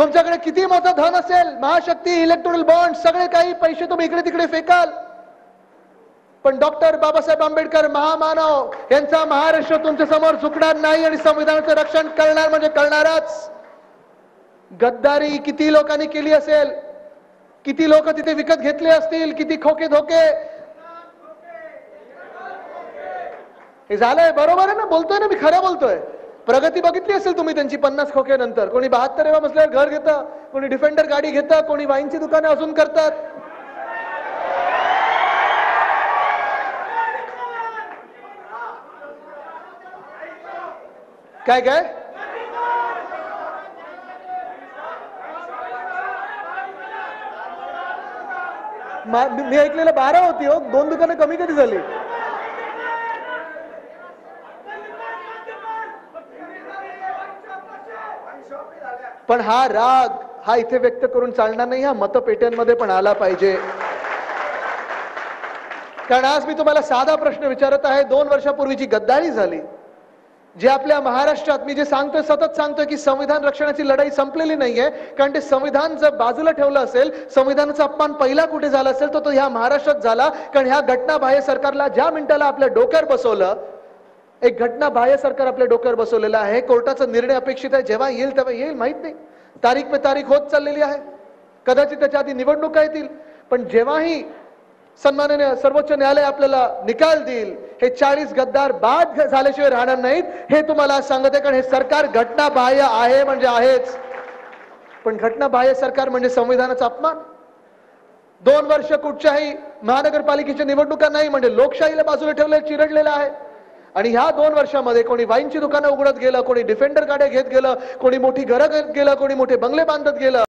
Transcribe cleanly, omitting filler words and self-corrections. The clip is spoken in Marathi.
तुमच्याकडे किती मोठं धन असेल, महाशक्ती, इलेक्ट्रोनिक बॉन्ड, सगळे काही पैसे तुम्ही इकडे तिकडे फेकाल, पण डॉक्टर बाबासाहेब आंबेडकर महामानव यांचा महाराष्ट्र तुमच्या समोर झुकणार नाही आणि संविधानाचं रक्षण करणार म्हणजे करणारच. गद्दारी किती लोकांनी केली असेल, किती लोक तिथे विकत घेतले असतील, किती खोके धोके. हे झालंय, बरोबर आहे ना, बोलतोय ना मी, खरं बोलतोय. प्रगती बघितली असेल तुम्ही त्यांची 50 खोके नंतर. कोणी 72 मजल्यावर घर घेतं, कोणी डिफेंडर गाडी घेतं, कोणी वाईनची दुकाने अजून करतात. काय काय मी ऐकलेलं 12 होती हो, 2 दुकानं कमी कधी झाली. पण हा राग हा इथे व्यक्त करून चालणार नाही, हा मतपेट्यांमध्ये पण आला पाहिजे. कारण आज मी तुम्हाला साधा प्रश्न विचारत आहे. 2 वर्षापूर्वीची गद्दारी झाली, जे आपल्या महाराष्ट्रात, मी जे सांगतोय, सतत सांगतोय की संविधान रक्षणाची लढाई संपलेली नाहीये. कारण ते संविधान जर बाजूला ठेवलं असेल, संविधानाचा अपमान पहिला कुठे झाला असेल तर तो ह्या महाराष्ट्रात झाला. कारण ह्या घटनाबाह्य सरकारला ज्या मिनिटाला आपल्या डोक्यावर बसवलं, एक घटनाबाह्य सरकार आपल्या डोक्यावर बसवलेलं आहे. कोर्टाचा निर्णय अपेक्षित आहे, जेव्हा येईल तेव्हा येईल, माहित नाही, तारीख पे तारीख होत चाललेली आहे. कदाचित त्याच्या आधी निवडणुका येतील, पण जेव्हाही सन्माननीय सर्वोच्च न्यायालय आपल्याला निकाल देईल, हे 40 गद्दार बाद झाल्याशिवाय राहणार नाहीत, हे तुम्हाला सांगत आहे. कारण हे सरकार घटनाबाह्य आहे म्हणजे आहेच, पण घटनाबाह्य सरकार म्हणजे संविधानाचा अपमान. 2 वर्ष कुठच्याही महानगरपालिकेच्या निवडणुका नाही म्हणजे लोकशाहीला बाजूला ठेवलेलं, चिरडलेलं आहे. आणि ह्या 2 वर्षामध्ये कोणी वाईनची दुकानं उघडत गेलं, कोणी डिफेंडर गाड्या घेत गेलं, कोणी मोठी घरं घेत गेलं, कोणी मोठे बंगले बांधत गेलं.